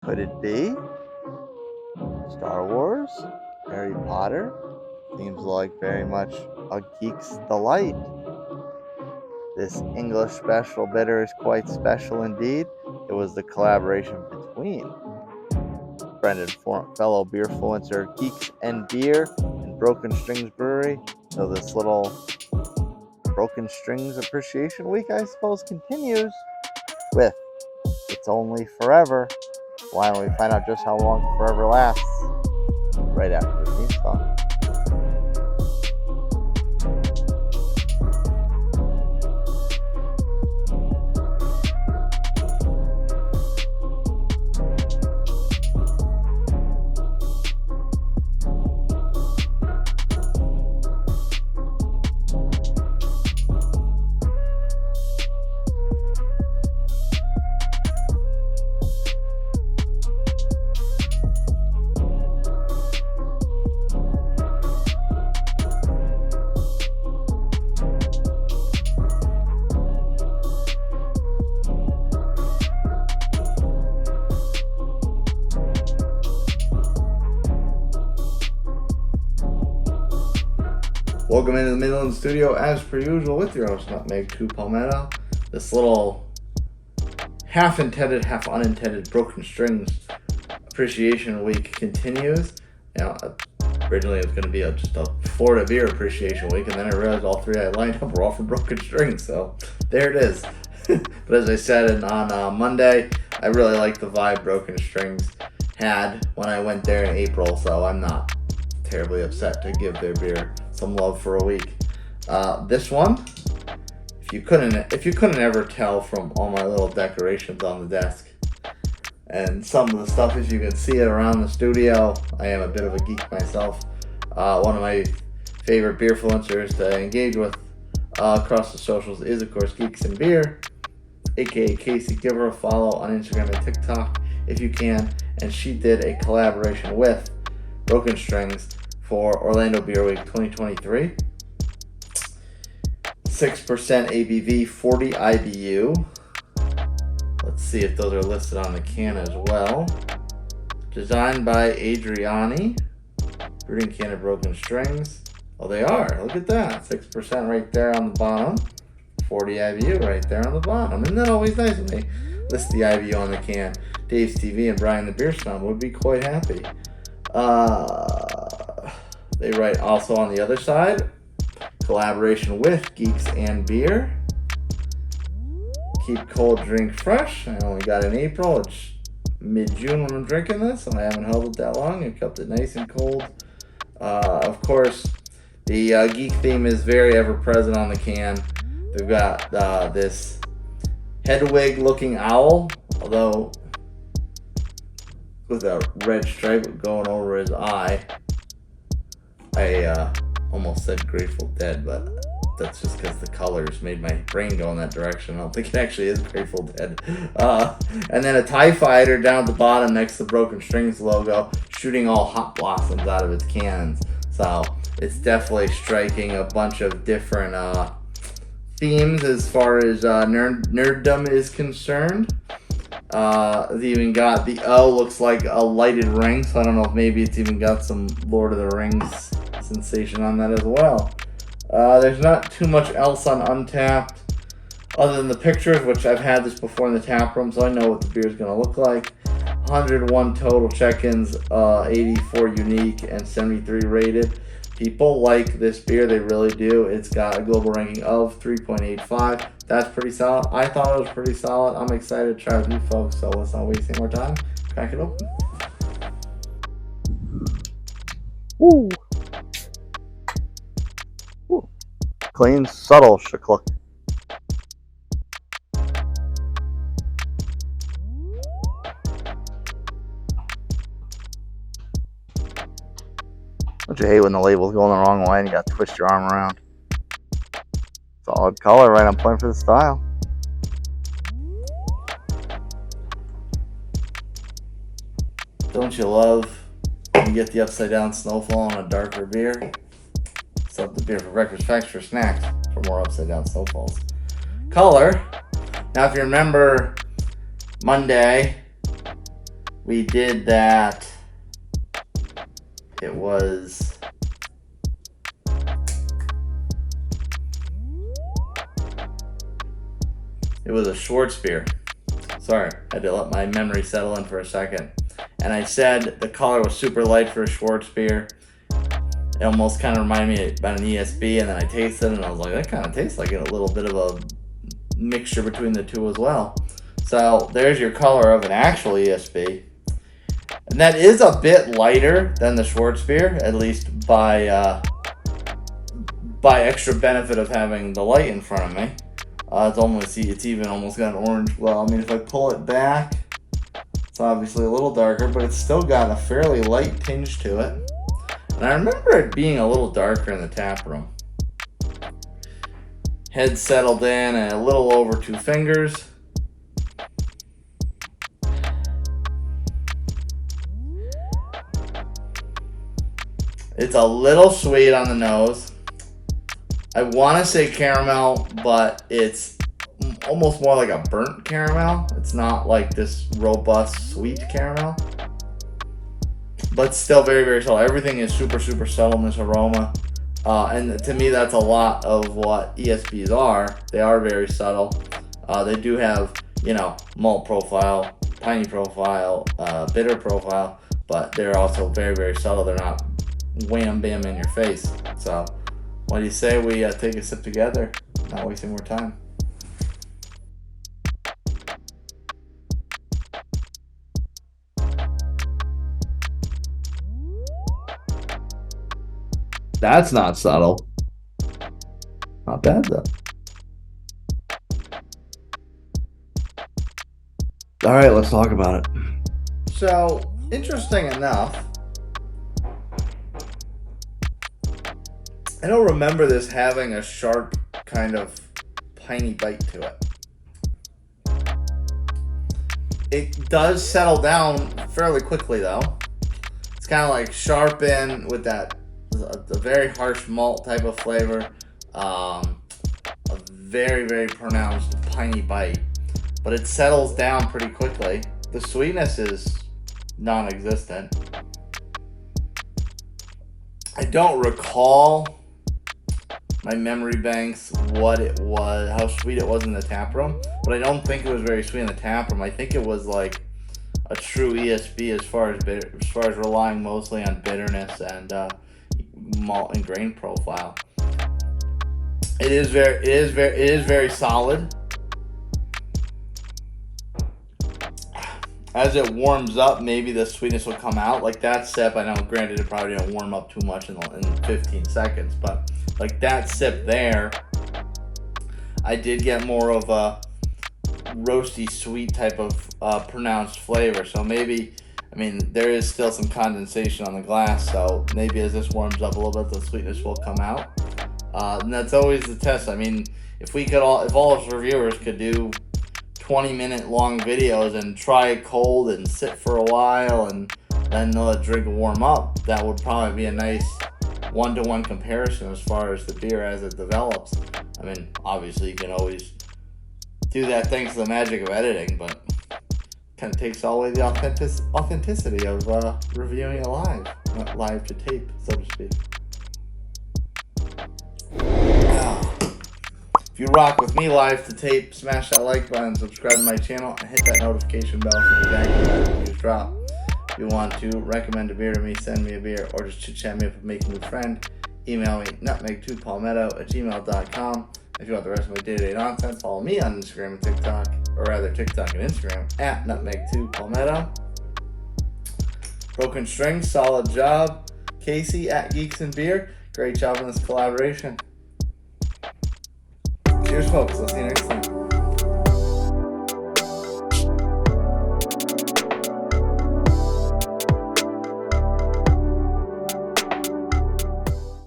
Could it be Star Wars? Harry Potter? Seems like very much a geek's delight. This English special bitter is quite special indeed. It was the collaboration between friend and fellow beer influencer Geeks and Beer and Broken Strings Brewery. So this little Broken Strings Appreciation Week, I suppose, continues with It's Only Forever. Why don't we find out just how long forever lasts right after the theme song. Welcome into the Midland Studio as per usual with your host Nutmeg 2 Palmetto. This little half intended, half unintended Broken Strings Appreciation Week continues. Now, originally it was going to be just a Florida Beer Appreciation Week, and then I realized all three I lined up were all from Broken Strings, so there it is. But as I said on Monday, I really like the vibe Broken Strings had when I went there in April, so I'm not terribly upset to give their beer some love for a week. This one, if you couldn't ever tell from all my little decorations on the desk and some of the stuff, as you can see it around the studio, I am a bit of a geek myself. One of my favorite beer influencers to engage with across the socials is, of course, Geeks and Beer, aka Casey. Give her a follow on Instagram and TikTok if you can. And she did a collaboration with Broken Strings for Orlando Beer Week 2023. 6% ABV, 40 IBU. Let's see if those are listed on the can as well. Designed by Adriani. Brewed in can of Broken Strings. Oh, they are. Look at that. 6% right there on the bottom. 40 IBU right there on the bottom. Isn't that always nice when they list the IBU on the can? Dave's TV and Brian the Beer Snob would be quite happy. They write also on the other side, collaboration with Geeks and Beer. Keep cold, drink fresh. I only got it in April. It's mid-June when I'm drinking this, and I haven't held it that long. I kept it nice and cold. Of course, the geek theme is very ever-present on the can. They've got this Hedwig-looking owl, although with a red stripe going over his eye. I almost said Grateful Dead, but that's just because the colors made my brain go in that direction. I don't think it actually is Grateful Dead. And then a TIE Fighter down at the bottom next to the Broken Strings logo, shooting all hot blossoms out of its cannons. So it's definitely striking a bunch of different themes as far as nerddom is concerned. It's even got the O looks like a lighted ring, so I don't know if maybe it's even got some Lord of the Rings sensation on that as well. There's not too much else on Untapped other than the pictures, which I've had this before in the tap room, so I know what the beer is going to look like. 101 total check-ins, 84 unique, and 73 rated. People like this beer, they really do. It's got a global ranking of 3.85. That's pretty solid. I thought it was pretty solid. I'm excited to try with you folks, so let's not waste any more time. Crack it open. Ooh. Ooh. Clean, subtle shakluck. Don't you hate when the label's going the wrong way and you gotta twist your arm around? Solid color, right on point for the style. Don't you love when you get the upside down snowfall on a darker beer? Sub the beer for breakfast, facts for snacks for more upside down snowfalls. Color. Now, if you remember Monday, we did that. It was a Schwartz beer. Sorry, I had to let my memory settle in for a second. And I said the color was super light for a Schwartz beer. It almost kind of reminded me about an ESB, and then I tasted it, and I was like, that kind of tastes like a little bit of a mixture between the two as well. So there's your color of an actual ESB. And that is a bit lighter than the Schwartz beer, at least by extra benefit of having the light in front of me. It's even almost got an orange. Well, I mean, if I pull it back, it's obviously a little darker, but it's still got a fairly light tinge to it. And I remember it being a little darker in the tap room. Head settled in at a little over 2 fingers. It's a little sweet on the nose. I want to say caramel, but it's almost more like a burnt caramel. It's not like this robust sweet caramel. But still very, very subtle. Everything is super, super subtle in this aroma. And to me, that's a lot of what ESBs are. They are very subtle. They do have, malt profile, piney profile, bitter profile, but they're also very, very subtle. They're not wham bam in your face. So what do you say we take a sip together, not wasting more time? That's not subtle. Not bad though. All right, let's talk about it. So, interesting enough, I don't remember this having a sharp kind of piney bite to it. It does settle down fairly quickly though. It's kind of like sharpen with that a very harsh malt type of flavor, a very, very pronounced piney bite, but it settles down pretty quickly. The sweetness is non-existent. I don't recall my memory banks what it was, how sweet it was in the tap room, but I don't think it was very sweet in the tap room. I think it was like a true ESB as far as relying mostly on bitterness and malt and grain profile. It is very solid. As it warms up, maybe the sweetness will come out. Like that sip, I know, granted, it probably didn't warm up too much in 15 seconds, but like that sip there, I did get more of a roasty, sweet type of pronounced flavor. So maybe, I mean, there is still some condensation on the glass, so maybe as this warms up a little bit, the sweetness will come out. And that's always the test. I mean, if all of us reviewers could do 20-minute long videos and try it cold and sit for a while and then let it drink and warm up, that would probably be a nice one-to-one comparison as far as the beer as it develops. I mean, obviously you can always do that thanks to the magic of editing, but kind of takes away the authenticity of reviewing it live, not live to tape, so to speak. If you rock with me live to tape, smash that like button, subscribe to my channel, and hit that notification bell for the dang videos drop. If you want to recommend a beer to me, send me a beer, or just chit-chat me up and make a new friend, email me nutmeg2palmetto@gmail.com. If you want the rest of my day-to-day nonsense, follow me on Instagram and TikTok, or rather TikTok and Instagram, at nutmeg2palmetto. Broken Strings, solid job. Casey at Geeks and Beer, great job on this collaboration. Cheers, folks. I'll see you next time.